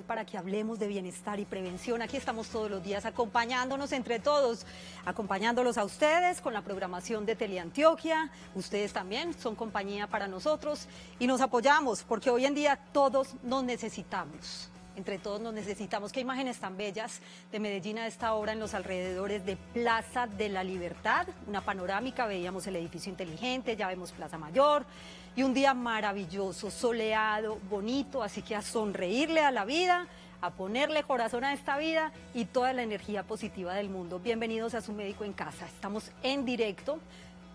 para que hablemos de bienestar y prevención. Aquí estamos todos los días acompañándonos entre todos, acompañándolos a ustedes con la programación de Teleantioquia. Ustedes también son compañía para nosotros y nos apoyamos porque hoy en día todos nos necesitamos. Entre todos nos necesitamos. Qué imágenes tan bellas de Medellín a esta hora en los alrededores de Plaza de la Libertad. Una panorámica, veíamos el edificio inteligente, ya vemos Plaza Mayor. Y un día maravilloso, soleado, bonito, así que a sonreírle a la vida, a ponerle corazón a esta vida y toda la energía positiva del mundo. Bienvenidos a Su Médico en Casa. Estamos en directo.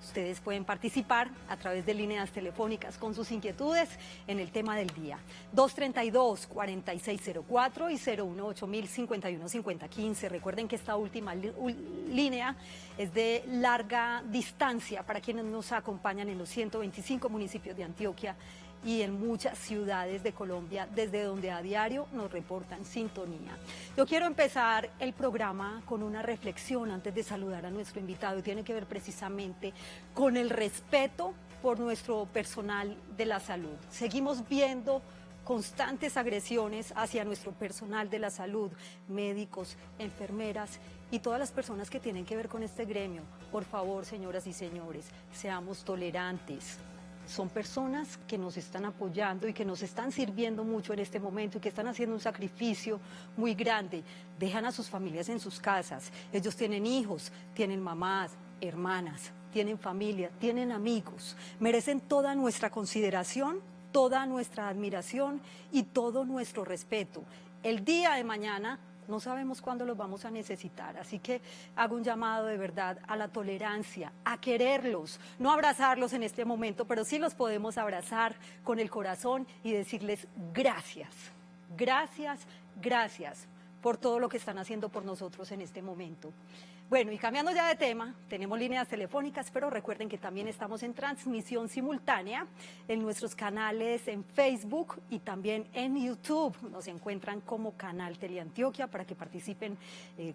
Ustedes pueden participar a través de líneas telefónicas con sus inquietudes en el tema del día. 232-4604 y 018-051-5015. Recuerden que esta última línea es de larga distancia para quienes nos acompañan en los 125 municipios de Antioquia y en muchas ciudades de Colombia, desde donde a diario nos reportan sintonía. Yo quiero empezar el programa con una reflexión antes de saludar a nuestro invitado y tiene que ver precisamente con el respeto por nuestro personal de la salud. Seguimos viendo constantes agresiones hacia nuestro personal de la salud, médicos, enfermeras y todas las personas que tienen que ver con este gremio. Por favor, señoras y señores, seamos tolerantes. Son personas que nos están apoyando y que nos están sirviendo mucho en este momento y que están haciendo un sacrificio muy grande. Dejan a sus familias en sus casas. Ellos tienen hijos, tienen mamás, hermanas, tienen familia, tienen amigos. Merecen toda nuestra consideración, toda nuestra admiración y todo nuestro respeto. El día de mañana no sabemos cuándo los vamos a necesitar, así que hago un llamado de verdad a la tolerancia, a quererlos, no abrazarlos en este momento, pero sí los podemos abrazar con el corazón y decirles gracias, gracias, gracias por todo lo que están haciendo por nosotros en este momento. Bueno, y cambiando ya de tema, tenemos líneas telefónicas, pero recuerden que también estamos en transmisión simultánea en nuestros canales en Facebook y también en YouTube. Nos encuentran como Canal Teleantioquia para que participen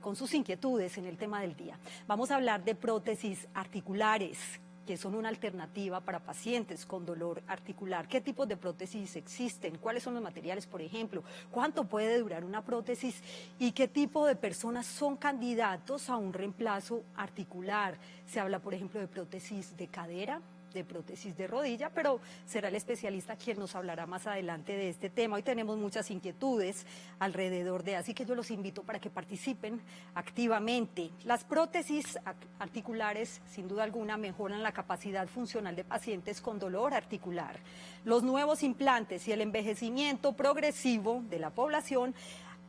con sus inquietudes en el tema del día. Vamos a hablar de prótesis articulares, que son una alternativa para pacientes con dolor articular. ¿Qué tipos de prótesis existen? ¿Cuáles son los materiales, por ejemplo? ¿Cuánto puede durar una prótesis? ¿Y qué tipo de personas son candidatos a un reemplazo articular? Se habla, por ejemplo, de prótesis de cadera, de prótesis de rodilla, pero será el especialista quien nos hablará más adelante de este tema. Hoy tenemos muchas inquietudes alrededor de, así que yo los invito para que participen activamente. Las prótesis articulares, sin duda alguna, mejoran la capacidad funcional de pacientes con dolor articular. Los nuevos implantes y el envejecimiento progresivo de la población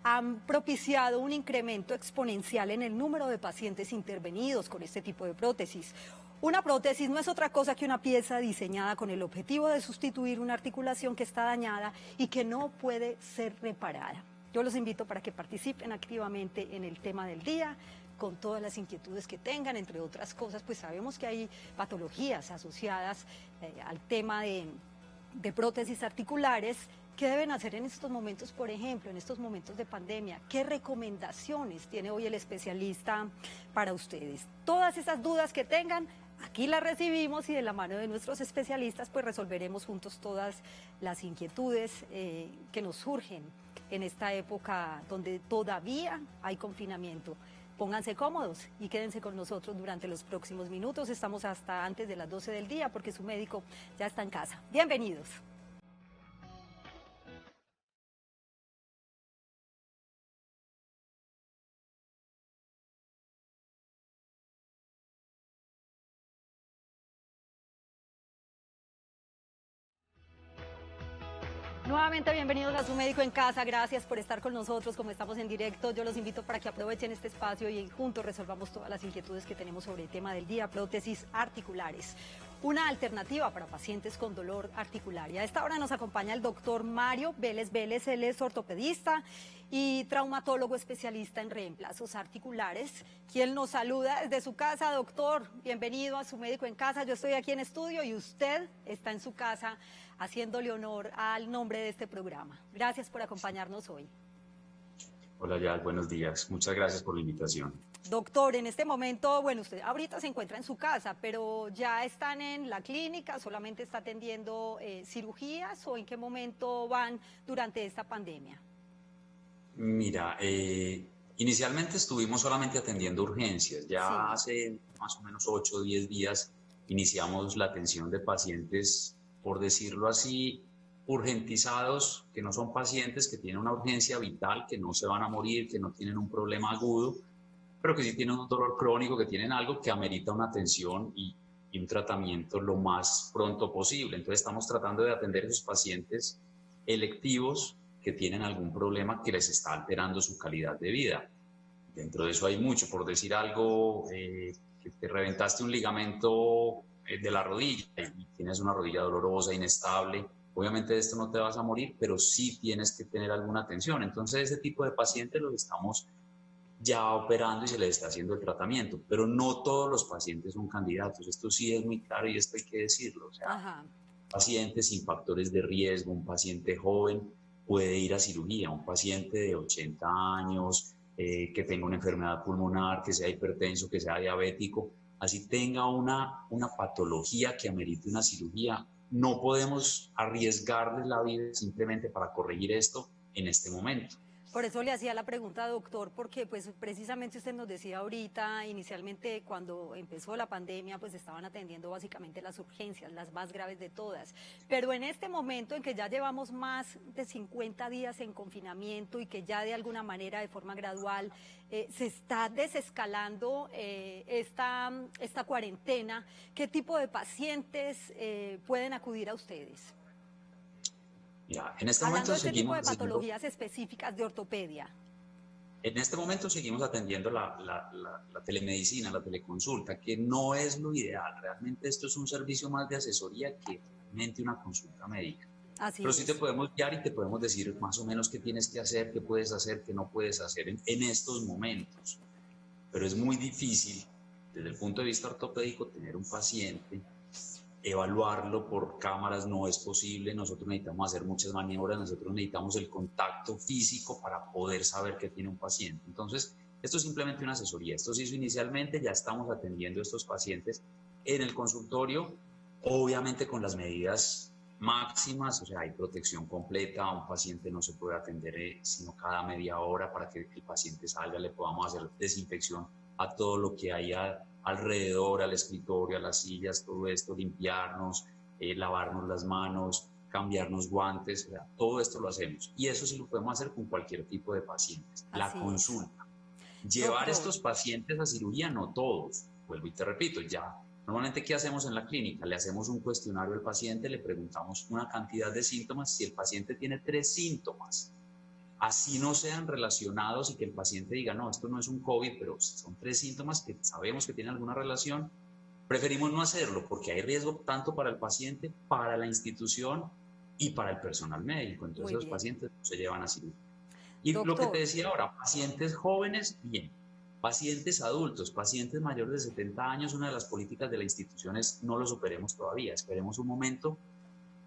han propiciado un incremento exponencial en el número de pacientes intervenidos con este tipo de prótesis. Una prótesis no es otra cosa que una pieza diseñada con el objetivo de sustituir una articulación que está dañada y que no puede ser reparada. Yo los invito para que participen activamente en el tema del día, con todas las inquietudes que tengan, entre otras cosas, pues sabemos que hay patologías asociadas al tema de prótesis articulares. ¿Qué deben hacer en estos momentos, por ejemplo, en estos momentos de pandemia? ¿Qué recomendaciones tiene hoy el especialista para ustedes? Todas esas dudas que tengan, aquí las recibimos y de la mano de nuestros especialistas pues resolveremos juntos todas las inquietudes que nos surgen en esta época donde todavía hay confinamiento. Pónganse cómodos y quédense con nosotros durante los próximos minutos. Estamos hasta antes de las 12 del día porque su médico ya está en casa. Bienvenidos. Nuevamente bienvenidos a Su Médico en Casa, gracias por estar con nosotros, como estamos en directo, yo los invito para que aprovechen este espacio y juntos resolvamos todas las inquietudes que tenemos sobre el tema del día, prótesis articulares. Una alternativa para pacientes con dolor articular. Y a esta hora nos acompaña el doctor Mario Vélez Vélez, él es ortopedista y traumatólogo especialista en reemplazos articulares, quien nos saluda desde su casa. Doctor, bienvenido a Su Médico en Casa, yo estoy aquí en estudio y usted está en su casa haciéndole honor al nombre de este programa. Gracias por acompañarnos hoy. Hola, Yal, buenos días. Muchas gracias por la invitación. Doctor, en este momento, bueno, usted ahorita se encuentra en su casa, pero ¿ya están en la clínica? ¿Solamente está atendiendo cirugías o en qué momento van durante esta pandemia? Mira, inicialmente estuvimos solamente atendiendo urgencias. Ya Sí, hace más o menos 8 o 10 días iniciamos la atención de pacientes, por decirlo así, urgentizados, que no son pacientes que tienen una urgencia vital, que no se van a morir, que no tienen un problema agudo, pero que sí tienen un dolor crónico, que tienen algo que amerita una atención y un tratamiento lo más pronto posible. Entonces estamos tratando de atender a esos pacientes electivos que tienen algún problema que les está alterando su calidad de vida. Dentro de eso hay mucho, por decir algo, que te reventaste un ligamento de la rodilla y tienes una rodilla dolorosa, inestable. Obviamente de esto no te vas a morir, pero sí tienes que tener alguna atención. Entonces ese tipo de pacientes los estamos ya operando y se les está haciendo el tratamiento, pero no todos los pacientes son candidatos. Esto sí es muy claro y esto hay que decirlo. O sea, ajá. pacientes sin factores de riesgo, un paciente joven puede ir a cirugía, un paciente de 80 años que tenga una enfermedad pulmonar, que sea hipertenso, que sea diabético, así tenga una patología que amerite una cirugía, no podemos arriesgarles la vida simplemente para corregir esto en este momento. Por eso le hacía la pregunta, doctor, porque pues precisamente usted nos decía ahorita, inicialmente cuando empezó la pandemia, pues estaban atendiendo básicamente las urgencias, las más graves de todas. Pero en este momento en que ya llevamos más de 50 días en confinamiento y que ya de alguna manera, de forma gradual, se está desescalando esta cuarentena, ¿qué tipo de pacientes pueden acudir a ustedes? Ya, en este Hablando momento de este tipo seguimos de haciendo. patologías específicas de ortopedia. En este momento seguimos atendiendo la telemedicina, la teleconsulta, que no es lo ideal. Realmente esto es un servicio más de asesoría que realmente una consulta médica. Pero Así sí te es. podemos guiar y te podemos decir más o menos qué tienes que hacer, qué puedes hacer, qué no puedes hacer en estos momentos. Pero es muy difícil, desde el punto de vista ortopédico, tener un paciente, evaluarlo por cámaras no es posible, nosotros necesitamos hacer muchas maniobras, nosotros necesitamos el contacto físico para poder saber qué tiene un paciente. Entonces, esto es simplemente una asesoría, esto se hizo inicialmente, ya estamos atendiendo a estos pacientes en el consultorio, obviamente con las medidas máximas, o sea, hay protección completa, un paciente no se puede atender sino cada media hora para que el paciente salga, le podamos hacer desinfección a todo lo que haya alrededor, al escritorio, a las sillas, todo esto, limpiarnos, lavarnos las manos, cambiarnos guantes, o sea, todo esto lo hacemos. Y eso sí lo podemos hacer con cualquier tipo de pacientes. La Así es. consulta. Llevar Doctor, estos pacientes a cirugía, no todos. Vuelvo y te repito, ya. Normalmente, ¿qué hacemos en la clínica? Le hacemos un cuestionario al paciente, le preguntamos una cantidad de síntomas. Si el paciente tiene 3 síntomas, así no sean relacionados y que el paciente diga, no, esto no es un COVID, pero son 3 síntomas que sabemos que tienen alguna relación, preferimos no hacerlo porque hay riesgo tanto para el paciente, para la institución y para el personal médico. Entonces muy los bien. pacientes no se llevan a cirugía. Y lo que te Doctor, decía ahora, pacientes jóvenes, bien. Pacientes adultos, pacientes mayores de 70 años, una de las políticas de la institución es no los operemos todavía, esperemos un momento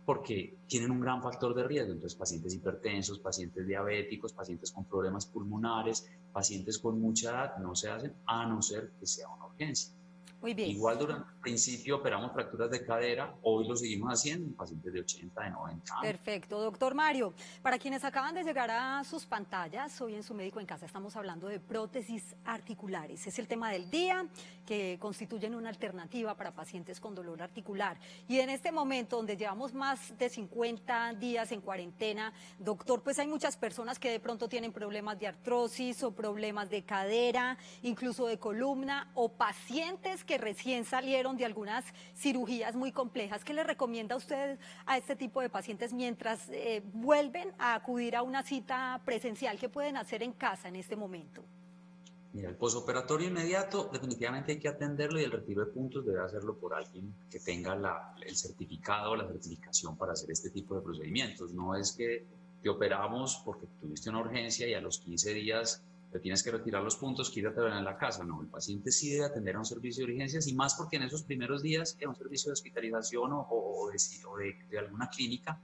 porque tienen un gran factor de riesgo. Entonces, pacientes hipertensos, pacientes diabéticos, pacientes con problemas pulmonares, pacientes con mucha edad, no se hacen a no ser que sea una urgencia. muy bien. Igual durante el principio operamos fracturas de cadera, hoy lo seguimos haciendo en pacientes de 80, de 90 años. Perfecto, doctor Mario. Para quienes acaban de llegar a sus pantallas, hoy en Su Médico en Casa estamos hablando de prótesis articulares. Es el tema del día, que constituyen una alternativa para pacientes con dolor articular. Y en este momento, donde llevamos más de 50 días en cuarentena, doctor, pues hay muchas personas que de pronto tienen problemas de artrosis o problemas de cadera, incluso de columna, o pacientes que recién salieron de algunas cirugías muy complejas. ¿Qué le recomienda a usted a este tipo de pacientes mientras vuelven a acudir a una cita presencial? ¿Qué pueden hacer en casa en este momento? Mira, el posoperatorio inmediato definitivamente hay que atenderlo y el retiro de puntos debe hacerlo por alguien que tenga el certificado o la certificación para hacer este tipo de procedimientos. No es que te operamos porque tuviste una urgencia y a los 15 días te tienes que retirar los puntos, quítate en la casa. No, el paciente sí debe atender a un servicio de urgencias y más porque en esos primeros días un servicio de hospitalización o de alguna clínica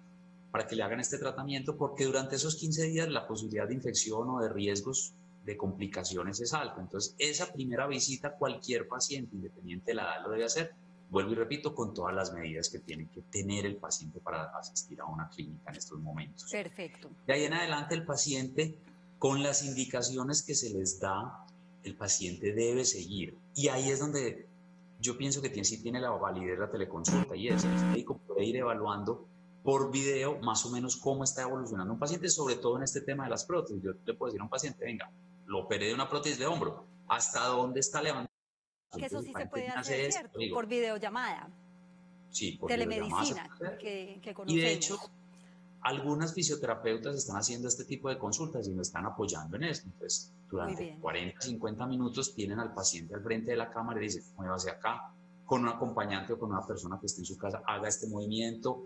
para que le hagan este tratamiento, porque durante esos 15 días la posibilidad de infección o de riesgos de complicaciones es alta. Entonces, esa primera visita cualquier paciente, independiente de la edad, lo debe hacer. Vuelvo y repito, con todas las medidas que tiene que tener el paciente para asistir a una clínica en estos momentos. Perfecto. De ahí en adelante, el paciente Con las indicaciones que se les da, el paciente debe seguir. Y ahí es donde yo pienso que sí tiene la validez la teleconsulta, y es el médico puede ir evaluando por video más o menos cómo está evolucionando un paciente, sobre todo en este tema de las prótesis. Yo le puedo decir a un paciente, venga, lo operé de una prótesis de hombro, ¿hasta dónde está levantando? Que eso sí se puede hacer, Hace ¿cierto? digo, por videollamada. sí, por Telemedicina, que conocemos. Y de hecho, algunas fisioterapeutas están haciendo este tipo de consultas y me están apoyando en esto. Entonces, durante 40, 50 minutos tienen al paciente al frente de la cámara y dicen, muévase acá, con un acompañante o con una persona que esté en su casa, haga este movimiento,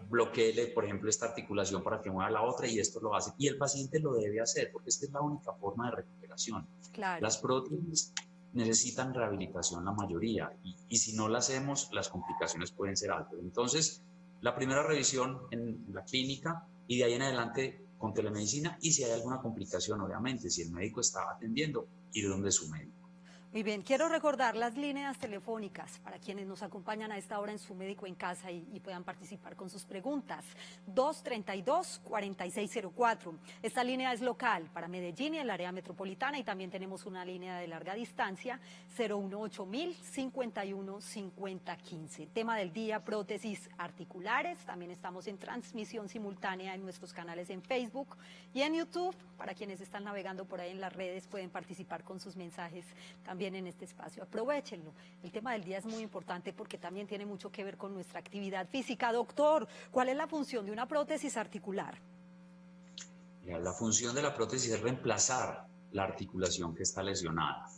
bloqueele, por ejemplo, esta articulación para que mueva la otra, y esto lo hace. Y el paciente lo debe hacer, porque esta es la única forma de recuperación. Claro. Las prótesis necesitan rehabilitación la mayoría, y si no la hacemos, las complicaciones pueden ser altas. Entonces, la primera revisión en la clínica, y de ahí en adelante con telemedicina, y si hay alguna complicación, obviamente, si el médico está atendiendo, ir donde su médico. Muy bien, quiero recordar las líneas telefónicas para quienes nos acompañan a esta hora en Su Médico en Casa y puedan participar con sus preguntas. 232-4604. Esta línea es local para Medellín y el área metropolitana, y también tenemos una línea de larga distancia, 018-051-5015. Tema del día, prótesis articulares. También estamos en transmisión simultánea en nuestros canales en Facebook y en YouTube. Para quienes están navegando por ahí en las redes, pueden participar con sus mensajes también en este espacio. Aprovechenlo. El tema del día es muy importante porque también tiene mucho que ver con nuestra actividad física. Doctor, ¿cuál es la función de una prótesis articular? La función de la prótesis es reemplazar la articulación que está lesionada.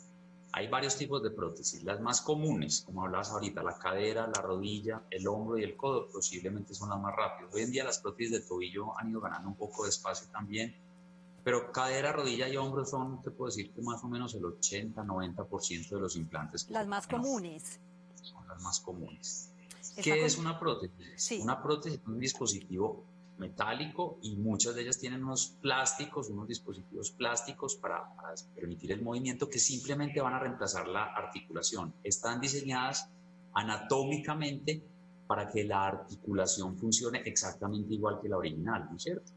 Hay varios tipos de prótesis. Las más comunes, como hablabas ahorita, la cadera, la rodilla, el hombro y el codo, posiblemente son las más rápidas. Hoy en día las prótesis de tobillo han ido ganando un poco de espacio también, pero cadera, rodilla y hombro son, te puedo decir, que más o menos el 80-90% de los implantes. Las más comunes. Son las más comunes. ¿Qué es una prótesis? Sí. Una prótesis es un dispositivo metálico, y muchas de ellas tienen unos dispositivos plásticos para permitir el movimiento, que simplemente van a reemplazar la articulación. Están diseñadas anatómicamente para que la articulación funcione exactamente igual que la original, ¿no es cierto?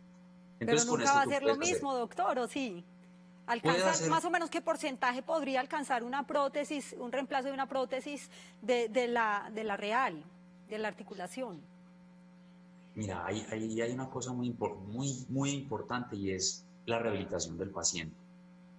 Entonces, pero nunca va a ser lo mismo, doctor, ¿o sí? ¿Alcanza más o menos qué porcentaje podría alcanzar una prótesis, un reemplazo de una prótesis de la real, de la articulación? Mira, hay una cosa muy importante, y es la rehabilitación del paciente.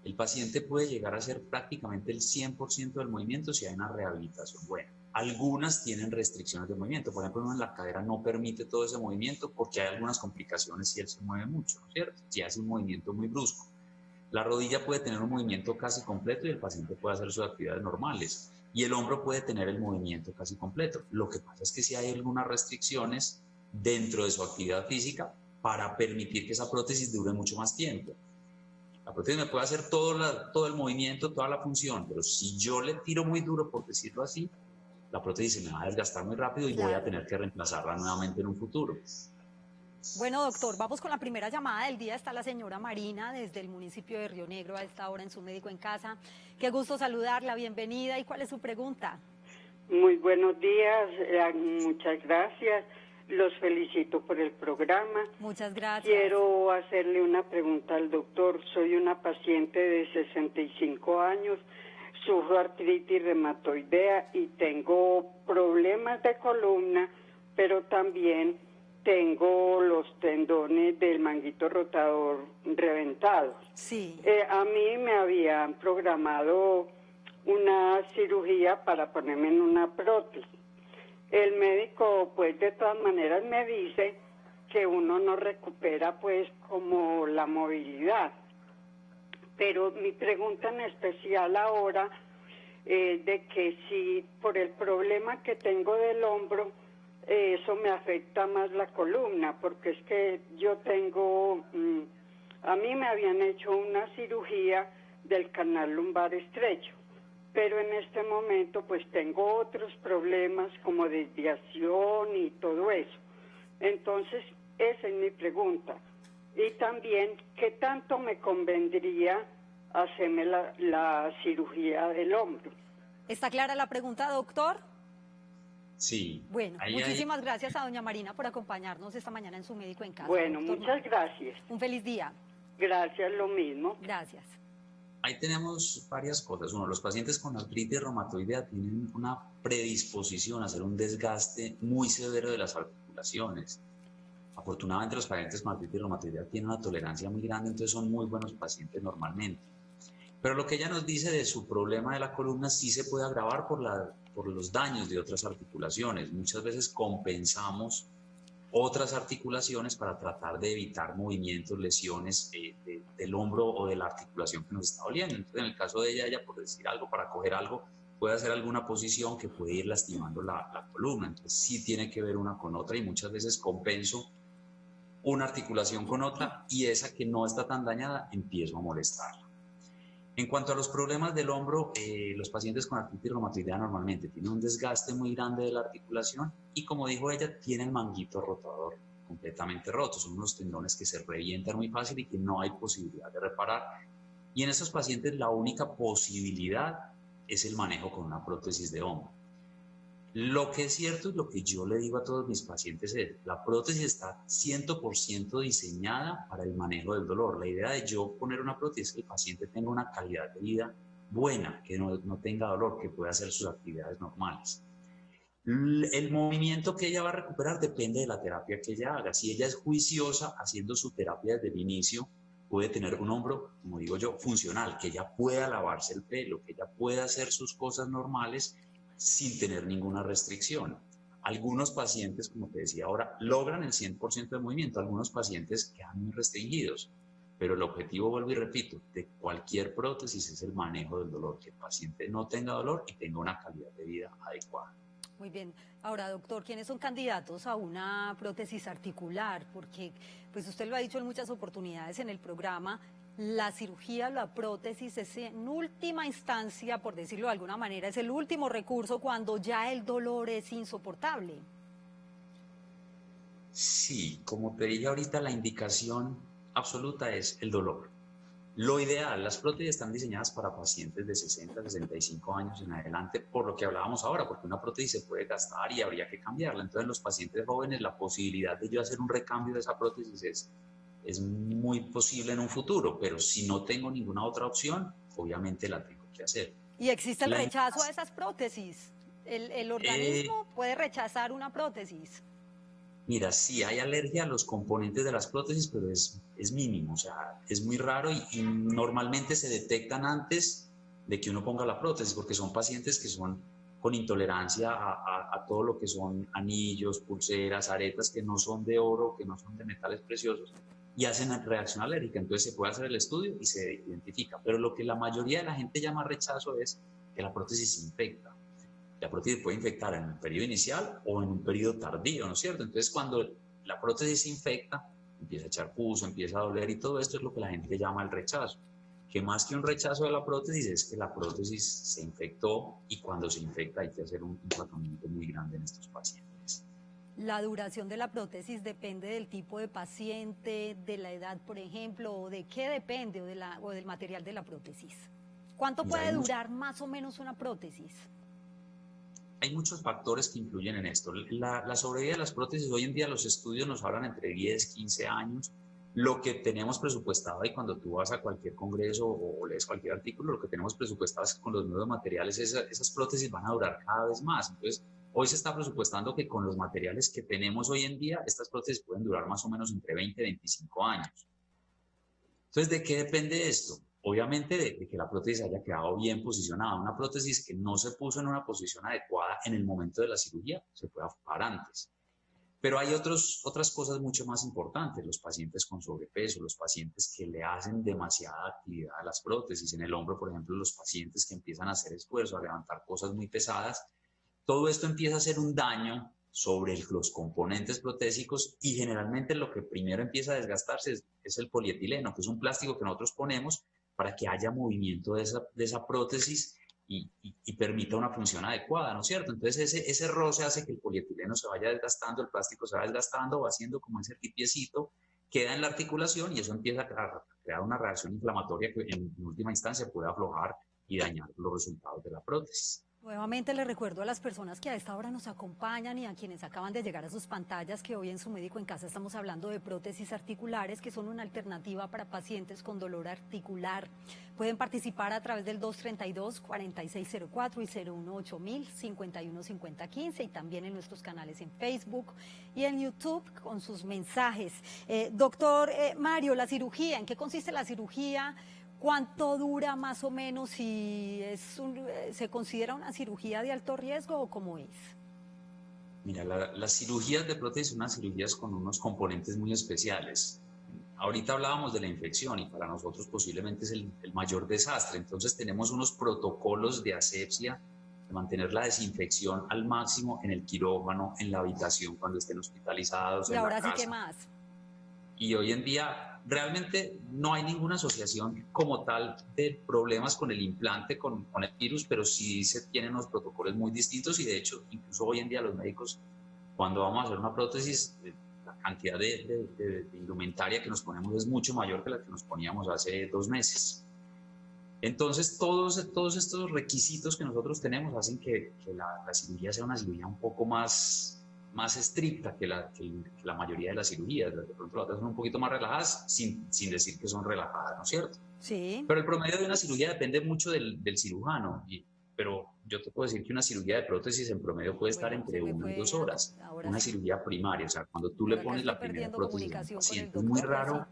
El paciente puede llegar a hacer prácticamente el 100% del movimiento si hay una rehabilitación buena. Algunas tienen restricciones de movimiento, por ejemplo, en la cadera no permite todo ese movimiento porque hay algunas complicaciones si él se mueve mucho, ¿no es cierto? Si hace un movimiento muy brusco. La rodilla puede tener un movimiento casi completo y el paciente puede hacer sus actividades normales. Y el hombro puede tener el movimiento casi completo. Lo que pasa es que si hay algunas restricciones dentro de su actividad física para permitir que esa prótesis dure mucho más tiempo. La prótesis me puede hacer todo el movimiento, toda la función, pero si yo le tiro muy duro, por decirlo así, la prótesis se me va a desgastar muy rápido y voy a tener que reemplazarla nuevamente en un futuro. Bueno, doctor, vamos con la primera llamada del día. Está la señora Marina desde el municipio de Río Negro a esta hora en Su Médico en Casa. Qué gusto saludarla, bienvenida. ¿Y cuál es su pregunta? Muy buenos días, muchas gracias. Los felicito por el programa. Muchas gracias. Quiero hacerle una pregunta al doctor. Soy una paciente de 65 años, sufro artritis reumatoidea y tengo problemas de columna, pero también tengo los tendones del manguito rotador reventados. Sí. A mí me habían programado una cirugía para ponerme en una prótesis. El médico, pues, de todas maneras me dice que uno no recupera, pues, como la movilidad. Pero mi pregunta en especial ahora es de que si por el problema que tengo del hombro, eso me afecta más la columna, porque es que yo tengo, a mí me habían hecho una cirugía del canal lumbar estrecho, pero en este momento pues tengo otros problemas como desviación y todo eso. Entonces, esa es mi pregunta. Y también, ¿qué tanto me convendría hacerme la cirugía del hombro? ¿Está clara la pregunta, doctor? Sí, Bueno, ahí muchísimas gracias a doña Marina por acompañarnos esta mañana en su Médico en Casa. Bueno, doctor muchas gracias. Un feliz día. Gracias, lo mismo. Gracias. ahí tenemos varias cosas. Uno, los pacientes con artritis reumatoidea tienen una predisposición a hacer un desgaste muy severo de las articulaciones. Afortunadamente los pacientes con artritis reumatoidea tienen una tolerancia muy grande, entonces son muy buenos pacientes normalmente. Pero lo que ella nos dice de su problema de la columna sí se puede agravar por los daños de otras articulaciones. Muchas veces compensamos otras articulaciones para tratar de evitar movimientos, lesiones del hombro o de la articulación que nos está doliendo. Entonces, en el caso de ella, por decir algo, para coger algo, puede hacer alguna posición que puede ir lastimando la columna. Entonces, sí tiene que ver una con otra y muchas veces compenso una articulación con otra y esa que no está tan dañada empiezo a molestarla. En cuanto a los problemas del hombro, los pacientes con artritis reumatoidea normalmente tienen un desgaste muy grande de la articulación y, como dijo ella, tienen el manguito rotador completamente roto. Son unos tendones que se revientan muy fácil y que no hay posibilidad de reparar. Y en estos pacientes la única posibilidad es el manejo con una prótesis de hombro. Lo que es cierto y lo que yo le digo a todos mis pacientes es, la prótesis está 100% diseñada para el manejo del dolor. La idea de yo poner una prótesis es que el paciente tenga una calidad de vida buena, que no tenga dolor, que pueda hacer sus actividades normales. El movimiento que ella va a recuperar depende de la terapia que ella haga. Si ella es juiciosa haciendo su terapia desde el inicio, puede tener un hombro, como digo yo, funcional, que ella pueda lavarse el pelo, que ella pueda hacer sus cosas normales sin tener ninguna restricción. Algunos pacientes, como te decía ahora, logran el 100% de movimiento, algunos pacientes quedan muy restringidos, pero el objetivo, vuelvo y repito, de cualquier prótesis es el manejo del dolor, que el paciente no tenga dolor y tenga una calidad de vida adecuada. Muy bien. Ahora, doctor, ¿quiénes son candidatos a una prótesis articular? Porque, pues usted lo ha dicho en muchas oportunidades en el programa, la cirugía, la prótesis es en última instancia, por decirlo de alguna manera, es el último recurso cuando ya el dolor es insoportable. Sí, como te dije ahorita, la indicación absoluta es el dolor. Lo ideal, las prótesis están diseñadas para pacientes de 60, 65 años en adelante, por lo que hablábamos ahora, porque una prótesis se puede gastar y habría que cambiarla. Entonces, en los pacientes jóvenes, la posibilidad de yo hacer un recambio de esa prótesis es muy posible en un futuro, pero si no tengo ninguna otra opción, obviamente la tengo que hacer. ¿Y existe el rechazo a esas prótesis? ¿El organismo puede rechazar una prótesis? Mira, sí hay alergia a los componentes de las prótesis, pero es mínimo, o sea, es muy raro y normalmente se detectan antes de que uno ponga la prótesis, porque son pacientes que son con intolerancia a todo lo que son anillos, pulseras, aretas que no son de oro, que no son de metales preciosos, y hacen reacción alérgica. Entonces se puede hacer el estudio y se identifica. Pero lo que la mayoría de la gente llama rechazo es que la prótesis se infecta. La prótesis puede infectar en un periodo inicial o en un periodo tardío, ¿no es cierto? Entonces, cuando la prótesis se infecta, empieza a echar pus, empieza a doler y todo esto es lo que la gente llama el rechazo. Que más que un rechazo de la prótesis es que la prótesis se infectó y cuando se infecta hay que hacer un tratamiento muy grande en estos pacientes. La duración de la prótesis depende del tipo de paciente, de la edad, por ejemplo, o de qué depende o del material de la prótesis. ¿Cuánto puede durar más o menos una prótesis? Hay muchos factores que influyen en esto. La sobrevida de las prótesis, hoy en día los estudios nos hablan entre 10, 15 años. Lo que tenemos presupuestado, y cuando tú vas a cualquier congreso o lees cualquier artículo, lo que tenemos presupuestado es que con los nuevos materiales esas prótesis van a durar cada vez más. Entonces, hoy se está presupuestando que con los materiales que tenemos hoy en día, estas prótesis pueden durar más o menos entre 20 y 25 años. Entonces, ¿de qué depende esto? Obviamente de que la prótesis haya quedado bien posicionada. Una prótesis que no se puso en una posición adecuada en el momento de la cirugía se puede aflojar antes. Pero hay otras cosas mucho más importantes, los pacientes con sobrepeso, los pacientes que le hacen demasiada actividad a las prótesis. En el hombro, por ejemplo, los pacientes que empiezan a hacer esfuerzo, a levantar cosas muy pesadas, todo esto empieza a hacer un daño sobre los componentes protésicos y generalmente lo que primero empieza a desgastarse es el polietileno, que es un plástico que nosotros ponemos para que haya movimiento de esa prótesis y permita una función adecuada, ¿no es cierto? Entonces ese roce hace que el polietileno se vaya desgastando, el plástico se va desgastando, va haciendo como ese ripiecito, queda en la articulación y eso empieza a crear una reacción inflamatoria que en última instancia puede aflojar y dañar los resultados de la prótesis. Nuevamente les recuerdo a las personas que a esta hora nos acompañan y a quienes acaban de llegar a sus pantallas que hoy en Su Médico en Casa estamos hablando de prótesis articulares que son una alternativa para pacientes con dolor articular. Pueden participar a través del 232-4604 y 018-515015 y también en nuestros canales en Facebook y en YouTube con sus mensajes. Doctor Mario, la cirugía, ¿en qué consiste la cirugía? ¿Cuánto dura más o menos? ¿Si se considera una cirugía de alto riesgo o cómo es? Mira, las cirugías de prótesis son unas cirugías con unos componentes muy especiales. Ahorita hablábamos de la infección y para nosotros posiblemente es el mayor desastre. Entonces tenemos unos protocolos de asepsia, de mantener la desinfección al máximo en el quirófano, en la habitación cuando estén hospitalizados, y en ahora la casa. Sí, ¿qué más? Y hoy en día realmente no hay ninguna asociación como tal de problemas con el implante, con el virus, pero sí se tienen unos protocolos muy distintos y de hecho incluso hoy en día los médicos cuando vamos a hacer una prótesis la cantidad de indumentaria que nos ponemos es mucho mayor que la que nos poníamos hace 2 meses. Entonces todos estos requisitos que nosotros tenemos hacen que la cirugía sea una cirugía un poco más estricta que la mayoría de las cirugías. De pronto las otras son un poquito más relajadas, sin decir que son relajadas, ¿no es cierto? Sí. Pero el promedio de una cirugía depende mucho del cirujano, pero yo te puedo decir que una cirugía de prótesis en promedio puede estar entre 1 y 2 horas. Una cirugía primaria, o sea, cuando tú le pones la primera prótesis a un paciente, es muy raro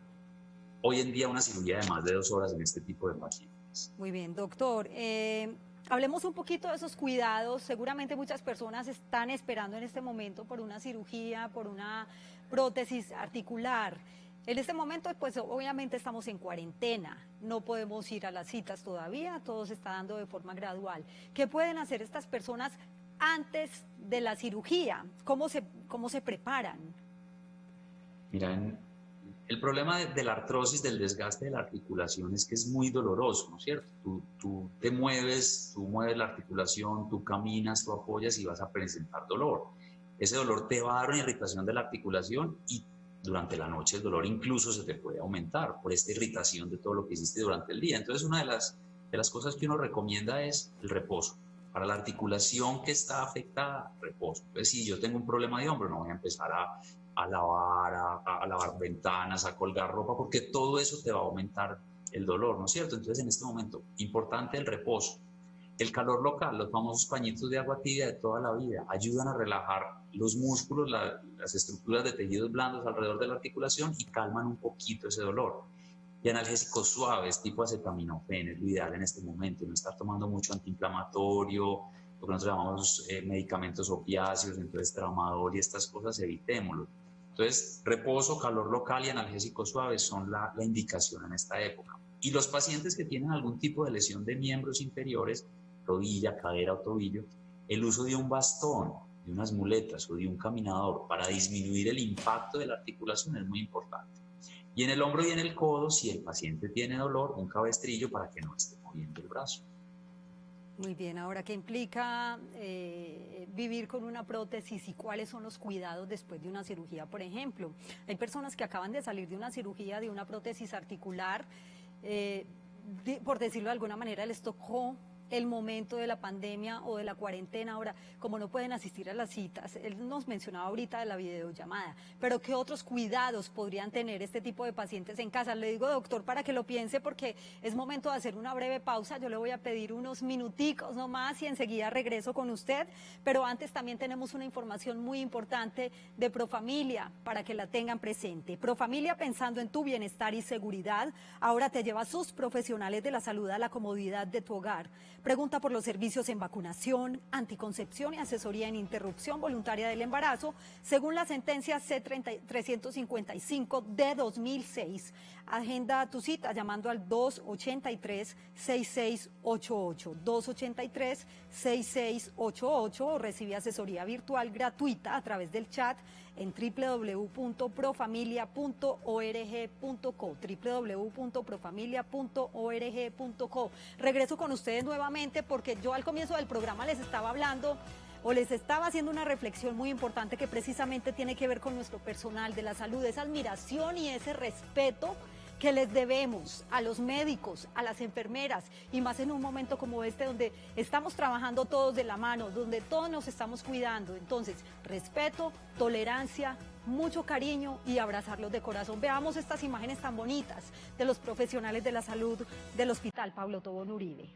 hoy en día una cirugía de más de 2 horas en este tipo de pacientes. Muy bien, doctor. Hablemos un poquito de esos cuidados. Seguramente muchas personas están esperando en este momento por una cirugía, por una prótesis articular. En este momento, pues obviamente estamos en cuarentena, no podemos ir a las citas todavía, todo se está dando de forma gradual. ¿Qué pueden hacer estas personas antes de la cirugía? ¿Cómo se preparan? Mira, el problema de la artrosis, del desgaste de la articulación es que es muy doloroso, ¿no es cierto? Tú te mueves, tú mueves la articulación, tú caminas, tú apoyas y vas a presentar dolor. Ese dolor te va a dar una irritación de la articulación y durante la noche el dolor incluso se te puede aumentar por esta irritación de todo lo que hiciste durante el día. Entonces una de las cosas que uno recomienda es el reposo. Para la articulación que está afectada, reposo. Entonces si yo tengo un problema de hombro, no voy a empezar a lavar ventanas, a colgar ropa, porque todo eso te va a aumentar el dolor, ¿no es cierto? Entonces en este momento, importante el reposo. El calor local, los famosos pañitos de agua tibia de toda la vida, ayudan a relajar los músculos, las estructuras de tejidos blandos alrededor de la articulación y calman un poquito ese dolor. Y analgésicos suaves, tipo acetaminofén, es lo ideal en este momento, no estar tomando mucho antiinflamatorio, lo que nosotros llamamos medicamentos opiáceos, entonces tramador y estas cosas, evitémoslo. Entonces, reposo, calor local y analgésicos suaves son la indicación en esta época. Y los pacientes que tienen algún tipo de lesión de miembros inferiores, rodilla, cadera o tobillo, el uso de un bastón, de unas muletas o de un caminador para disminuir el impacto de la articulación es muy importante. Y en el hombro y en el codo, si el paciente tiene dolor, un cabestrillo para que no esté moviendo el brazo. Muy bien, ahora, ¿qué implica vivir con una prótesis y cuáles son los cuidados después de una cirugía? Por ejemplo, hay personas que acaban de salir de una cirugía de una prótesis articular, por decirlo de alguna manera, les tocó el momento de la pandemia o de la cuarentena. Ahora, como no pueden asistir a las citas, él nos mencionaba ahorita de la videollamada, pero ¿qué otros cuidados podrían tener este tipo de pacientes en casa? Le digo, doctor, para que lo piense porque es momento de hacer una breve pausa. Yo le voy a pedir unos minuticos nomás y enseguida regreso con usted, pero antes también tenemos una información muy importante de Profamilia para que la tengan presente. Profamilia, pensando en tu bienestar y seguridad, ahora te lleva a sus profesionales de la salud a la comodidad de tu hogar. Pregunta por los servicios en vacunación, anticoncepción y asesoría en interrupción voluntaria del embarazo, según la sentencia C-355 de 2006. Agenda tu cita llamando al 283-6688, 283-6688 o recibe asesoría virtual gratuita a través del chat en www.profamilia.org.co, www.profamilia.org.co. Regreso con ustedes nuevamente porque yo al comienzo del programa les estaba hablando o les estaba haciendo una reflexión muy importante que precisamente tiene que ver con nuestro personal de la salud, esa admiración y ese respeto que les debemos a los médicos, a las enfermeras, y más en un momento como este donde estamos trabajando todos de la mano, donde todos nos estamos cuidando. Entonces, respeto, tolerancia, mucho cariño y abrazarlos de corazón. Veamos estas imágenes tan bonitas de los profesionales de la salud del Hospital Pablo Tobón Uribe.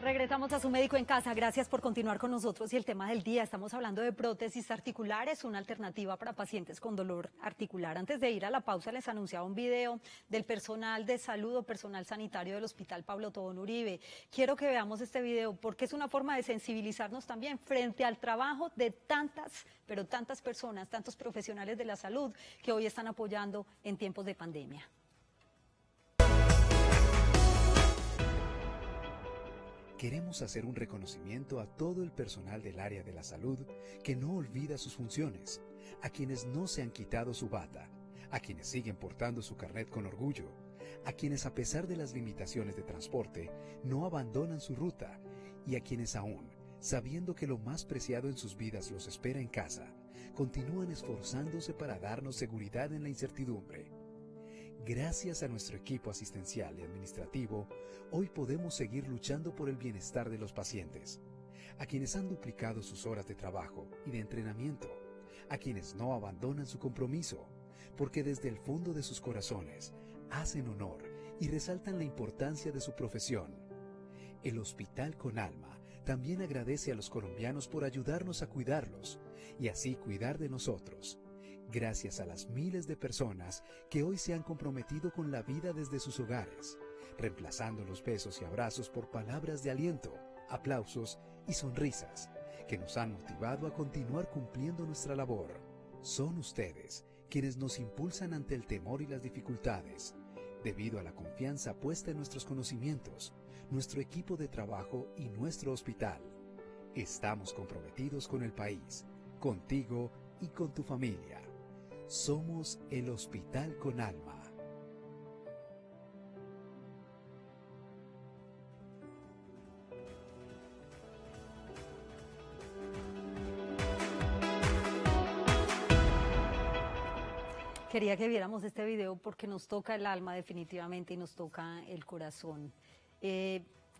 Regresamos a Su Médico en Casa. Gracias por continuar con nosotros. Y el tema del día, estamos hablando de prótesis articulares, una alternativa para pacientes con dolor articular. Antes de ir a la pausa, les anunciaba un video del personal de salud o personal sanitario del Hospital Pablo Tobón Uribe. Quiero que veamos este video porque es una forma de sensibilizarnos también frente al trabajo de tantas, pero tantas personas, tantos profesionales de la salud que hoy están apoyando en tiempos de pandemia. Queremos hacer un reconocimiento a todo el personal del área de la salud que no olvida sus funciones, a quienes no se han quitado su bata, a quienes siguen portando su carnet con orgullo, a quienes a pesar de las limitaciones de transporte no abandonan su ruta y a quienes aún, sabiendo que lo más preciado en sus vidas los espera en casa, continúan esforzándose para darnos seguridad en la incertidumbre. Gracias a nuestro equipo asistencial y administrativo, hoy podemos seguir luchando por el bienestar de los pacientes, a quienes han duplicado sus horas de trabajo y de entrenamiento, a quienes no abandonan su compromiso, porque desde el fondo de sus corazones hacen honor y resaltan la importancia de su profesión. El Hospital Con Alma también agradece a los colombianos por ayudarnos a cuidarlos y así cuidar de nosotros. Gracias a las miles de personas que hoy se han comprometido con la vida desde sus hogares, reemplazando los besos y abrazos por palabras de aliento, aplausos y sonrisas, que nos han motivado a continuar cumpliendo nuestra labor. Son ustedes quienes nos impulsan ante el temor y las dificultades, debido a la confianza puesta en nuestros conocimientos, nuestro equipo de trabajo y nuestro hospital. Estamos comprometidos con el país, contigo y con tu familia. Somos el Hospital Con Alma. Quería que viéramos este video porque nos toca el alma definitivamente y nos toca el corazón.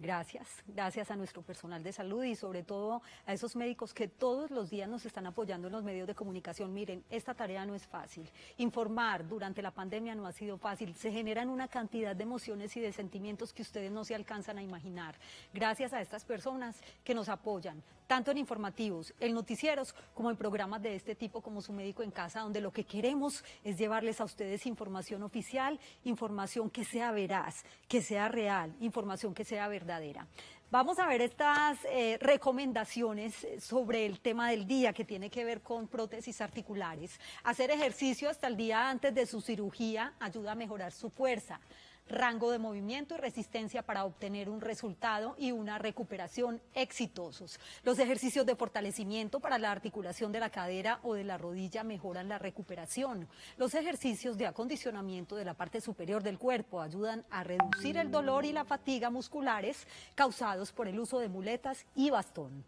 Gracias a nuestro personal de salud y sobre todo a esos médicos que todos los días nos están apoyando en los medios de comunicación. Miren, esta tarea no es fácil. Informar durante la pandemia no ha sido fácil. Se generan una cantidad de emociones y de sentimientos que ustedes no se alcanzan a imaginar. Gracias a estas personas que nos apoyan, tanto en informativos, en noticieros, como en programas de este tipo como Su Médico en Casa, donde lo que queremos es llevarles a ustedes información oficial, información que sea veraz, que sea real, información que sea verdadera. Vamos a ver estas recomendaciones sobre el tema del día que tiene que ver con prótesis articulares. Hacer ejercicio hasta el día antes de su cirugía ayuda a mejorar su fuerza, rango de movimiento y resistencia para obtener un resultado y una recuperación exitosos. Los ejercicios de fortalecimiento para la articulación de la cadera o de la rodilla mejoran la recuperación. Los ejercicios de acondicionamiento de la parte superior del cuerpo ayudan a reducir el dolor y la fatiga musculares causados por el uso de muletas y bastón.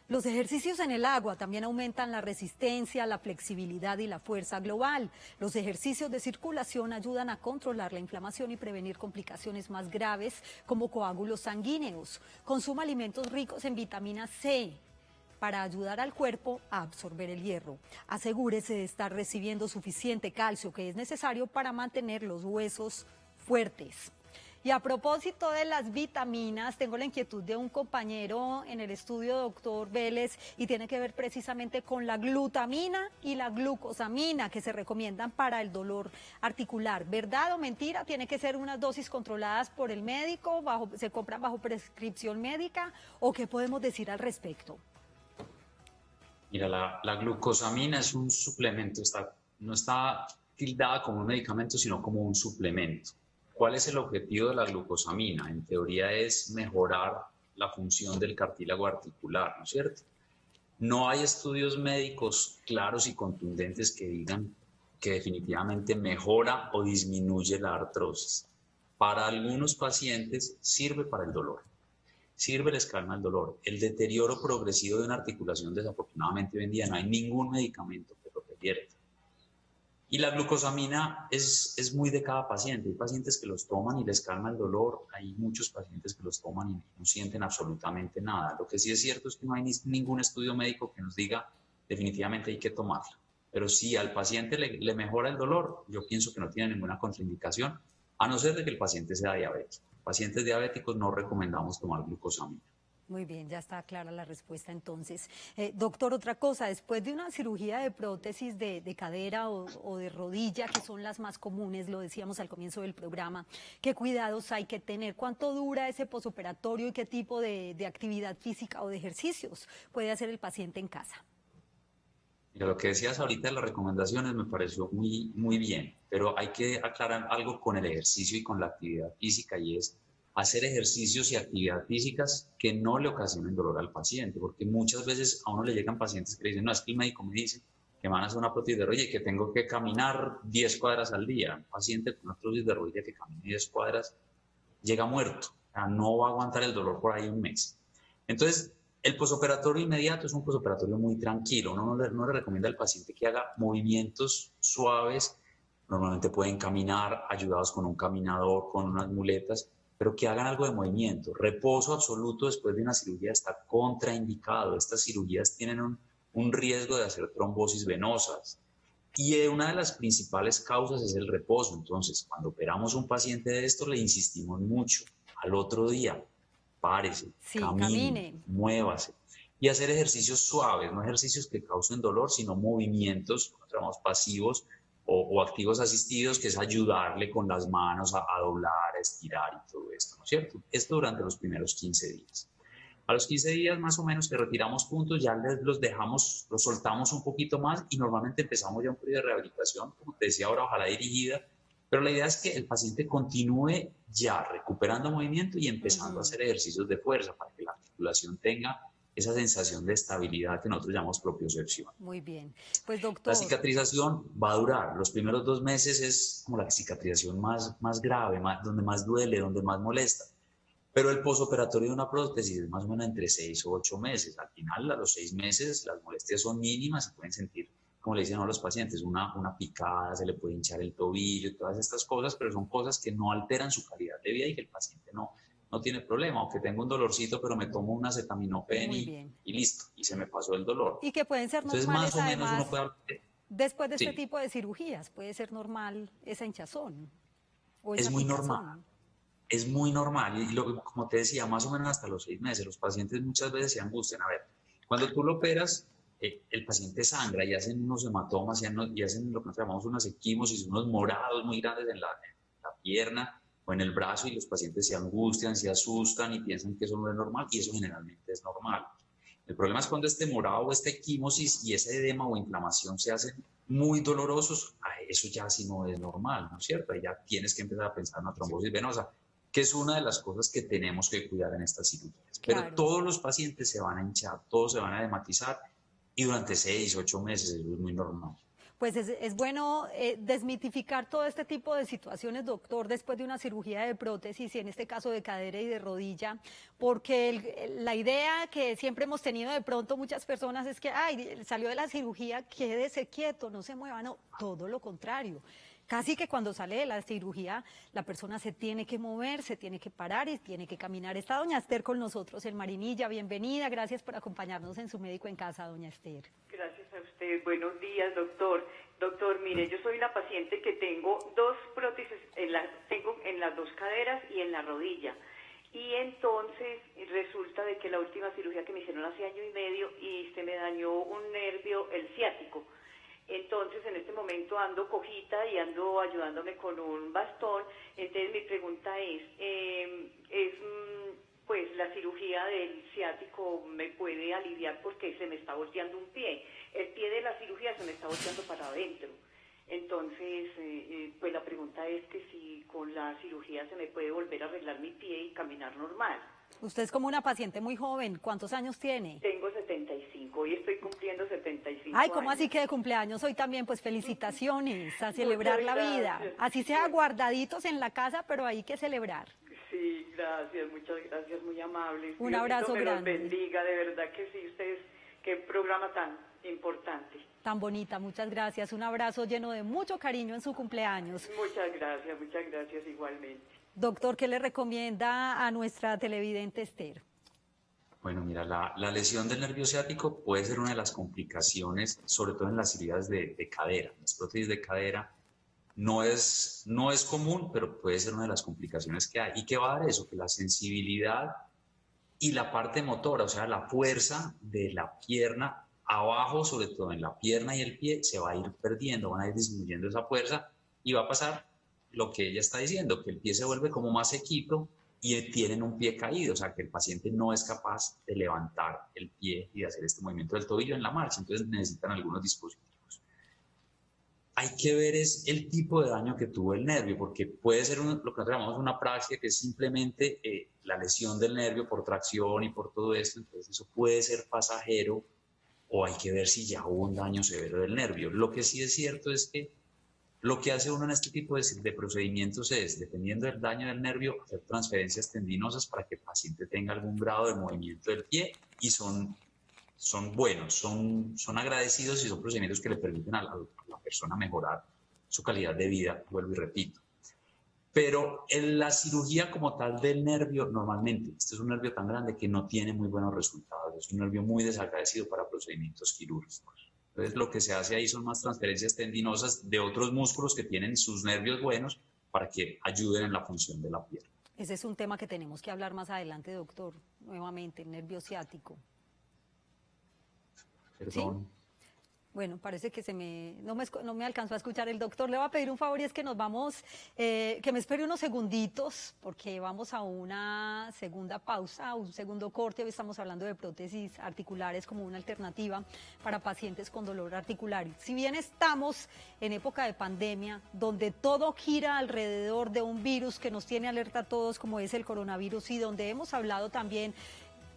Los ejercicios en el agua también aumentan la resistencia, la flexibilidad y la fuerza global. Los ejercicios de circulación ayudan a controlar la inflamación y prevenir complicaciones más graves como coágulos sanguíneos. Consuma alimentos ricos en vitamina C para ayudar al cuerpo a absorber el hierro. Asegúrese de estar recibiendo suficiente calcio que es necesario para mantener los huesos fuertes. Y a propósito de las vitaminas, tengo la inquietud de un compañero en el estudio, doctor Vélez, y tiene que ver precisamente con la glutamina y la glucosamina que se recomiendan para el dolor articular. ¿Verdad o mentira? ¿Tiene que ser unas dosis controladas por el médico, se compran bajo prescripción médica o qué podemos decir al respecto? Mira, la glucosamina es un suplemento, no está tildada como un medicamento, sino como un suplemento. ¿Cuál es el objetivo de la glucosamina? En teoría es mejorar la función del cartílago articular, ¿no es cierto? No hay estudios médicos claros y contundentes que digan que definitivamente mejora o disminuye la artrosis. Para algunos pacientes sirve para el dolor, les calma el dolor. El deterioro progresivo de una articulación, desafortunadamente hoy en día no hay ningún medicamento que lo revierta. Y la glucosamina es muy de cada paciente. Hay pacientes que los toman y les calma el dolor. Hay muchos pacientes que los toman y no sienten absolutamente nada. Lo que sí es cierto es que no hay ningún estudio médico que nos diga definitivamente hay que tomarla. Pero si al paciente le mejora el dolor, yo pienso que no tiene ninguna contraindicación, a no ser de que el paciente sea diabético. Pacientes diabéticos no recomendamos tomar glucosamina. Muy bien, ya está clara la respuesta entonces. Doctor, otra cosa, después de una cirugía de prótesis de cadera o de rodilla, que son las más comunes, lo decíamos al comienzo del programa, ¿qué cuidados hay que tener? ¿Cuánto dura ese posoperatorio y qué tipo de actividad física o de ejercicios puede hacer el paciente en casa? Mira, lo que decías ahorita de las recomendaciones me pareció muy bien, pero hay que aclarar algo con el ejercicio y con la actividad física, y es hacer ejercicios y actividades físicas que no le ocasionen dolor al paciente, porque muchas veces a uno le llegan pacientes que le dicen, no, es que el médico me dice que me van a hacer una prótesis de rodilla y que tengo que caminar 10 cuadras al día. Un paciente con una prótesis de rodilla que camine 10 cuadras llega muerto, o sea, no va a aguantar el dolor por ahí un mes. Entonces, el posoperatorio inmediato es un posoperatorio muy tranquilo. Uno no le recomienda al paciente que haga movimientos suaves. Normalmente pueden caminar ayudados con un caminador, con unas muletas, pero que hagan algo de movimiento. Reposo absoluto después de una cirugía está contraindicado. Estas cirugías tienen un riesgo de hacer trombosis venosas. Y una de las principales causas es el reposo. Entonces, cuando operamos a un paciente de esto, le insistimos mucho. Al otro día, párese, sí, camine, muévase. Y hacer ejercicios suaves, no ejercicios que causen dolor, sino movimientos, llamamos pasivos o activos asistidos, que es ayudarle con las manos a doblar, a estirar y todo esto, ¿no es cierto? Esto durante los primeros 15 días. A los 15 días más o menos que retiramos puntos, ya los soltamos un poquito más y normalmente empezamos ya un periodo de rehabilitación, como te decía ahora, ojalá dirigida, pero la idea es que el paciente continúe ya recuperando movimiento y empezando a hacer ejercicios de fuerza para que la articulación tenga esa sensación de estabilidad que nosotros llamamos propiocepción. Muy bien. Pues, doctor, la cicatrización va a durar. Los primeros 2 meses es como la cicatrización más grave, donde más duele, donde más molesta. Pero el posoperatorio de una prótesis es más o menos entre 6 o 8 meses. Al final, a los 6 meses, las molestias son mínimas y pueden sentir, como le dicen a los pacientes, una picada, se le puede hinchar el tobillo, todas estas cosas, pero son cosas que no alteran su calidad de vida y que el paciente no tiene problema. Aunque tengo un dolorcito, pero me tomo un acetaminofén y listo, y se me pasó el dolor. Y que pueden ser normales. Entonces, más o menos además, uno puede hablar después de este tipo de cirugías, puede ser normal esa hinchazón. O esa es muy picazón. normal. Es muy normal y como te decía, más o menos hasta los 6 meses, los pacientes muchas veces se angustian. A ver, cuando tú lo operas, el paciente sangra y hacen unos hematomas y hacen lo que nosotros llamamos unas equimosis, unos morados muy grandes en la pierna o en el brazo, y los pacientes se angustian, se asustan y piensan que eso no es normal, y eso generalmente es normal. El problema es cuando este morado o esta equimosis y ese edema o inflamación se hacen muy dolorosos. Eso ya sí no es normal, ¿no es cierto? Ahí ya tienes que empezar a pensar en una trombosis venosa, que es una de las cosas que tenemos que cuidar en estas cirugías. Pero Claro. todos los pacientes se van a hinchar, todos se van a hematizar, y durante 6, 8 meses eso es muy normal. Pues es bueno desmitificar todo este tipo de situaciones, doctor, después de una cirugía de prótesis y en este caso de cadera y de rodilla, porque la idea que siempre hemos tenido de pronto muchas personas es que, ay, salió de la cirugía, quédese quieto, no se mueva. No, todo lo contrario. Casi que cuando sale de la cirugía, la persona se tiene que mover, se tiene que parar y tiene que caminar. Está doña Esther con nosotros en Marinilla, bienvenida, gracias por acompañarnos en su Médico en Casa, doña Esther. Gracias a usted, buenos días, doctor. Doctor, mire, yo soy una paciente que tengo 2 prótesis, tengo en las 2 caderas y en la rodilla. Y entonces resulta de que la última cirugía que me hicieron hace año y medio y se me dañó un nervio, el ciático. Entonces, en este momento ando cojita y ando ayudándome con un bastón. Entonces, mi pregunta es pues, ¿la cirugía del ciático me puede aliviar porque se me está volteando un pie? El pie de la cirugía se me está volteando para adentro. Entonces, pues la pregunta es que si con la cirugía se me puede volver a arreglar mi pie y caminar normal. Usted es como una paciente muy joven, ¿cuántos años tiene? Tengo 75 y estoy cumpliendo 75 Ay, ¿cómo años. así que de cumpleaños hoy también? Pues felicitaciones, a celebrar la vida. gracias. Así sea guardaditos en la casa, pero hay que celebrar. Sí, gracias, muchas gracias, muy amables. Un Diosito abrazo me los grande. bendiga, de verdad que sí, ustedes, qué programa tan importante. Tan bonita, muchas gracias. Un abrazo lleno de mucho cariño en su cumpleaños. Muchas gracias igualmente. Doctor, ¿qué le recomienda a nuestra televidente Esther? Bueno, mira, la lesión del nervio ciático puede ser una de las complicaciones, sobre todo en las cirugías de cadera. Las prótesis de cadera no es común, pero puede ser una de las complicaciones que hay. ¿Y qué va a dar eso? Que la sensibilidad y la parte motora, o sea, la fuerza de la pierna abajo, sobre todo en la pierna y el pie, se va a ir perdiendo, van a ir disminuyendo esa fuerza y va a pasar lo que ella está diciendo, que el pie se vuelve como más sequito y tienen un pie caído, o sea, que el paciente no es capaz de levantar el pie y de hacer este movimiento del tobillo en la marcha, entonces necesitan algunos dispositivos. Hay que ver es el tipo de daño que tuvo el nervio, porque puede ser lo que nosotros llamamos una praxia, que es simplemente la lesión del nervio por tracción y por todo esto, entonces eso puede ser pasajero, o hay que ver si ya hubo un daño severo del nervio. Lo que sí es cierto es que lo que hace uno en este tipo de procedimientos es, dependiendo del daño del nervio, hacer transferencias tendinosas para que el paciente tenga algún grado de movimiento del pie, y son buenos, son agradecidos y son procedimientos que le permiten a la persona mejorar su calidad de vida, vuelvo y repito. Pero en la cirugía como tal del nervio, normalmente, este es un nervio tan grande que no tiene muy buenos resultados, es un nervio muy desagradecido para procedimientos quirúrgicos. Entonces lo que se hace ahí son más transferencias tendinosas de otros músculos que tienen sus nervios buenos para que ayuden en la función de la pierna. Ese es un tema que tenemos que hablar más adelante, doctor, nuevamente, el nervio ciático. Perdón. ¿Sí? Bueno, parece que no me alcanzó a escuchar el doctor. Le voy a pedir un favor y es que nos vamos, que me espere unos segunditos, porque vamos a una segunda pausa, un segundo corte. Hoy estamos hablando de prótesis articulares como una alternativa para pacientes con dolor articular. Si bien estamos en época de pandemia, donde todo gira alrededor de un virus que nos tiene alerta a todos, como es el coronavirus, y donde hemos hablado también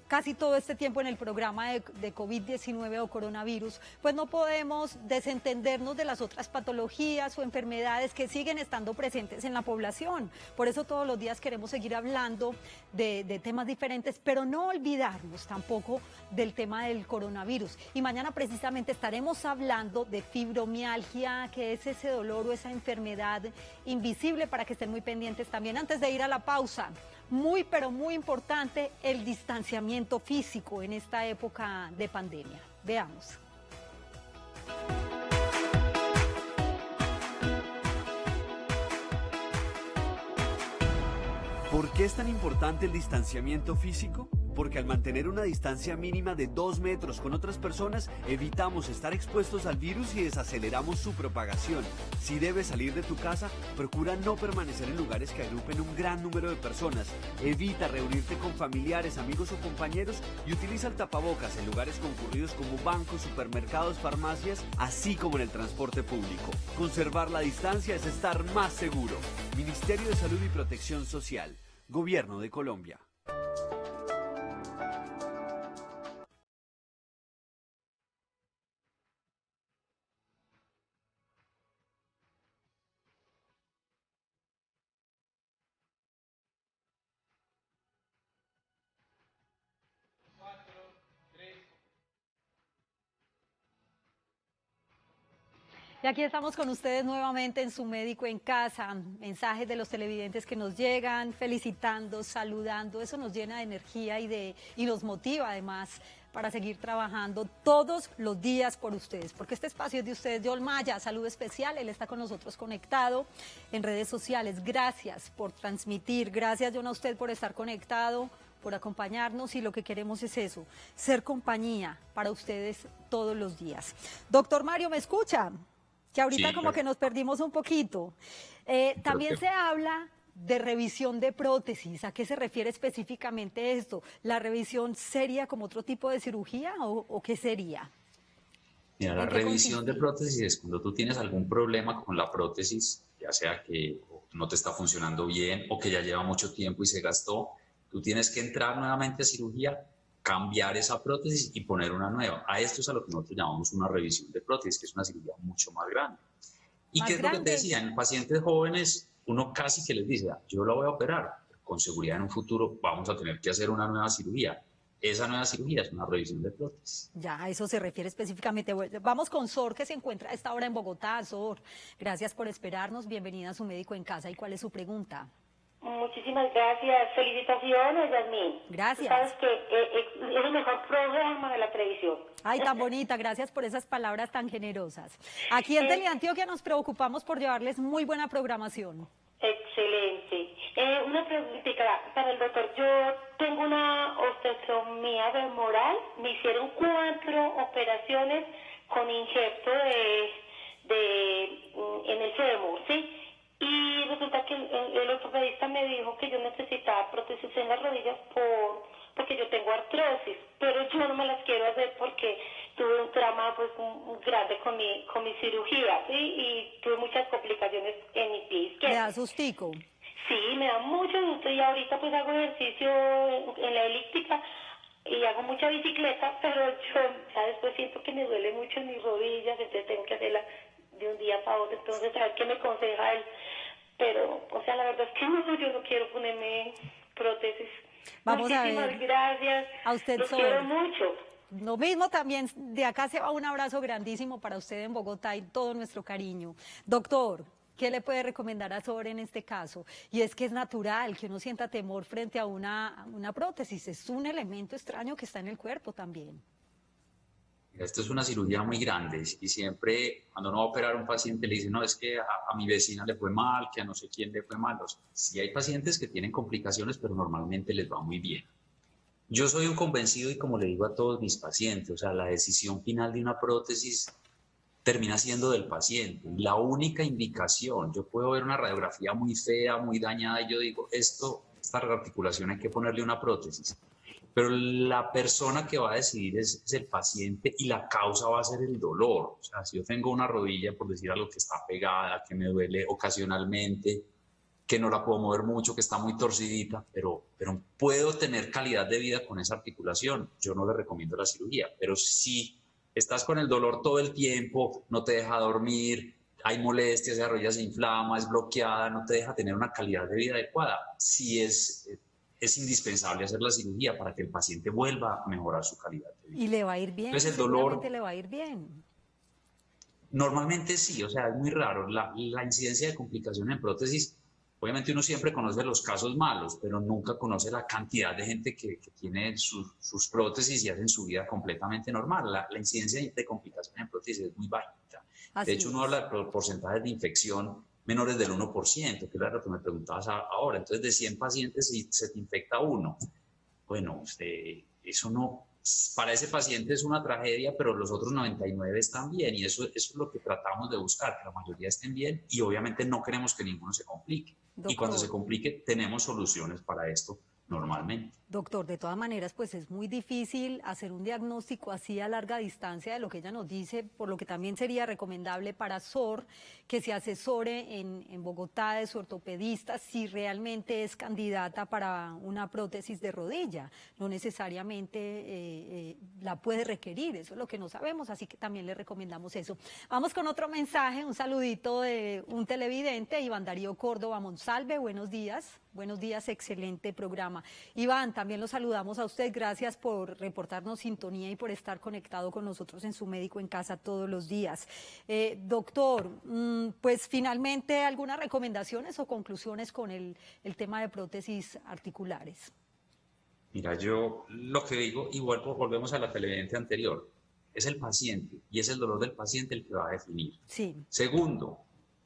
casi todo este tiempo en el programa de COVID-19 o coronavirus, pues no podemos desentendernos de las otras patologías o enfermedades que siguen estando presentes en la población. Por eso todos los días queremos seguir hablando de temas diferentes, pero no olvidarnos tampoco del tema del coronavirus. Y mañana precisamente estaremos hablando de fibromialgia, que es ese dolor o esa enfermedad invisible, para que estén muy pendientes también. Antes de ir a la pausa, muy, pero muy importante el distanciamiento físico en esta época de pandemia. Veamos. ¿Por qué es tan importante el distanciamiento físico? Porque al mantener una distancia mínima de 2 metros con otras personas, evitamos estar expuestos al virus y desaceleramos su propagación. Si debes salir de tu casa, procura no permanecer en lugares que agrupen un gran número de personas. Evita reunirte con familiares, amigos o compañeros y utiliza el tapabocas en lugares concurridos como bancos, supermercados, farmacias, así como en el transporte público. Conservar la distancia es estar más seguro. Ministerio de Salud y Protección Social. Gobierno de Colombia. Y aquí estamos con ustedes nuevamente en Su Médico en Casa. Mensajes de los televidentes que nos llegan, felicitando, saludando. Eso nos llena de energía y nos motiva además para seguir trabajando todos los días por ustedes, porque este espacio es de ustedes. John Maya, saludo especial, él está con nosotros conectado en redes sociales. Gracias por transmitir, gracias John a usted por estar conectado, por acompañarnos, y lo que queremos es eso, ser compañía para ustedes todos los días. Doctor Mario, ¿me escucha? Que ahorita sí, como que nos perdimos un poquito. También se habla de revisión de prótesis. ¿A qué se refiere específicamente esto? ¿La revisión sería como otro tipo de cirugía o qué sería? Mira, la revisión de prótesis es cuando tú tienes algún problema con la prótesis, ya sea que no te está funcionando bien o que ya lleva mucho tiempo y se gastó, tú tienes que entrar nuevamente a cirugía, cambiar esa prótesis y poner una nueva. A esto es a lo que nosotros llamamos una revisión de prótesis, que es una cirugía mucho más grande. ¿Y qué es lo que te decía? En pacientes jóvenes, uno casi que les dice, yo la voy a operar, con seguridad en un futuro vamos a tener que hacer una nueva cirugía. Esa nueva cirugía es una revisión de prótesis. Ya, a eso se refiere específicamente. Vamos con Sor, que se encuentra a esta hora en Bogotá. Sor, gracias por esperarnos. Bienvenida a Su Médico en Casa. ¿Y cuál es su pregunta? Muchísimas gracias. Felicitaciones, Yasmín. Gracias. Tú sabes que es el mejor programa de la televisión. Ay, tan bonita, gracias por esas palabras tan generosas. Aquí en Teleantioquia nos preocupamos por llevarles muy buena programación. Excelente. Una preguntita para el doctor. Yo tengo una osteotomía femoral. Me hicieron 4 operaciones con injerto en el fémur, ¿sí? Y resulta que el ortopedista me dijo que yo necesitaba prótesis en las rodillas porque yo tengo artrosis, pero yo no me las quiero hacer porque tuve un trauma pues muy grande con mi cirugía, ¿sí? Y tuve muchas complicaciones en mi pie izquierdo. ¿Le da sustico? Sí, me da mucho gusto y ahorita pues hago ejercicio en la elíptica y hago mucha bicicleta, pero yo ya después siento que me duele mucho en mis rodillas, entonces tengo que hacerla de un día para otro, entonces a ver qué me aconseja él. Pero, o sea, la verdad es que no, yo no quiero ponerme prótesis. Vamos a ver. Muchísimas gracias. A usted, Los Sor. quiero mucho. Lo mismo también, de acá se va un abrazo grandísimo para usted en Bogotá y todo nuestro cariño. Doctor, ¿qué le puede recomendar a Sor en este caso? Y es que es natural que uno sienta temor frente a una prótesis, es un elemento extraño que está en el cuerpo también. Esto es una cirugía muy grande y siempre cuando uno va a operar a un paciente le dicen, no, es que a mi vecina le fue mal, que a no sé quién le fue mal. O sea, sí hay pacientes que tienen complicaciones, pero normalmente les va muy bien. Yo soy un convencido y como le digo a todos mis pacientes, o sea, la decisión final de una prótesis termina siendo del paciente. La única indicación, yo puedo ver una radiografía muy fea, muy dañada y yo digo, esta articulación hay que ponerle una prótesis. Pero la persona que va a decidir es el paciente y la causa va a ser el dolor. O sea, si yo tengo una rodilla, por decir algo, que está pegada, que me duele ocasionalmente, que no la puedo mover mucho, que está muy torcidita, pero puedo tener calidad de vida con esa articulación, yo no le recomiendo la cirugía. Pero si estás con el dolor todo el tiempo, no te deja dormir, hay molestias, esa rodilla se inflama, es bloqueada, no te deja tener una calidad de vida adecuada, sí es indispensable hacer la cirugía para que el paciente vuelva a mejorar su calidad de vida. Y le va a ir bien, entonces, el seguramente dolor, le va a ir bien. Normalmente sí, o sea, es muy raro. La incidencia de complicaciones en prótesis, obviamente uno siempre conoce los casos malos, pero nunca conoce la cantidad de gente que tiene sus prótesis y hacen su vida completamente normal. La incidencia de complicaciones en prótesis es muy bajita. De hecho, uno habla de porcentajes de infección menores del 1%, que es lo que me preguntabas ahora. Entonces, de 100 pacientes, si se te infecta uno, bueno, eso no, para ese paciente es una tragedia, pero los otros 99 están bien, y eso es lo que tratamos de buscar, que la mayoría estén bien, y obviamente no queremos que ninguno se complique. Doctor. Y cuando se complique, tenemos soluciones para esto normalmente. Doctor, de todas maneras, pues es muy difícil hacer un diagnóstico así a larga distancia de lo que ella nos dice, por lo que también sería recomendable para Sor que se asesore en Bogotá de su ortopedista si realmente es candidata para una prótesis de rodilla. No necesariamente la puede requerir, eso es lo que no sabemos, así que también le recomendamos eso. Vamos con otro mensaje, un saludito de un televidente, Iván Darío Córdoba Monsalve, buenos días. Buenos días, excelente programa. Iván, también lo saludamos a usted, gracias por reportarnos sintonía y por estar conectado con nosotros en su médico en casa todos los días. Doctor, pues finalmente, ¿algunas recomendaciones o conclusiones con el tema de prótesis articulares? Mira, yo lo que digo, igual volvemos a la televidente anterior, es el paciente y es el dolor del paciente el que va a definir. Sí. Segundo,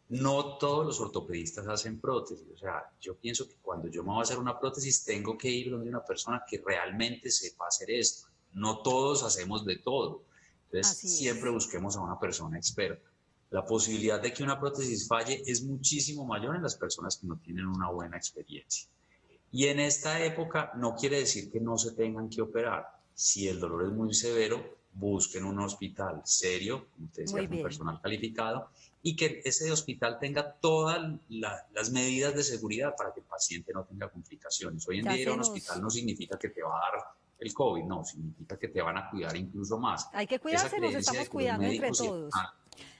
no todos los ortopedistas hacen prótesis. O sea, yo pienso que cuando yo me voy a hacer una prótesis tengo que ir donde una persona que realmente sepa hacer esto. No todos hacemos de todo. Entonces, siempre busquemos a una persona experta. La posibilidad de que una prótesis falle es muchísimo mayor en las personas que no tienen una buena experiencia. Y en esta época no quiere decir que no se tengan que operar. Si el dolor es muy severo, busquen un hospital serio, como te decía, con personal calificado, y que ese hospital tenga todas las medidas de seguridad para que el paciente no tenga complicaciones. Hoy en día ir a un hospital no significa que te va a dar el COVID, no, significa que te van a cuidar incluso más. Hay que cuidarse, nos estamos cuidando entre todos.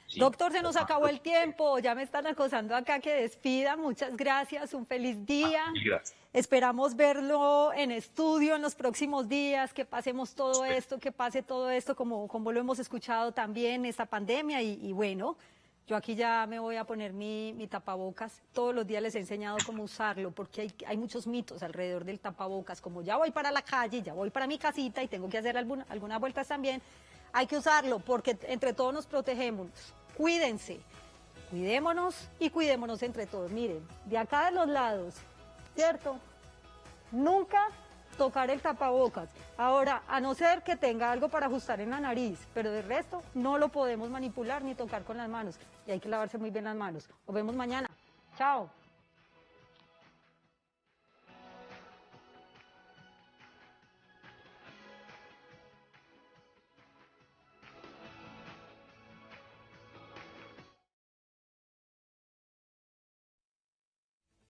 Sí, doctor, se nos acabó el tiempo, ya me están acosando acá que despida, muchas gracias, un feliz día. Gracias. Esperamos verlo en estudio en los próximos días, que pasemos todo esto, que pase todo esto como lo hemos escuchado también, esta pandemia y bueno, Yo aquí ya me voy a poner mi tapabocas. Todos los días les he enseñado cómo usarlo, porque hay muchos mitos alrededor del tapabocas. Como ya voy para la calle, ya voy para mi casita y tengo que hacer algunas vueltas también, hay que usarlo porque entre todos nos protegemos. Cuídense, cuidémonos y cuidémonos entre todos. Miren, de acá de los lados, ¿cierto? Nunca tocar el tapabocas. Ahora, a no ser que tenga algo para ajustar en la nariz, pero de resto no lo podemos manipular ni tocar con las manos. Y hay que lavarse muy bien las manos. Nos vemos mañana. Chao.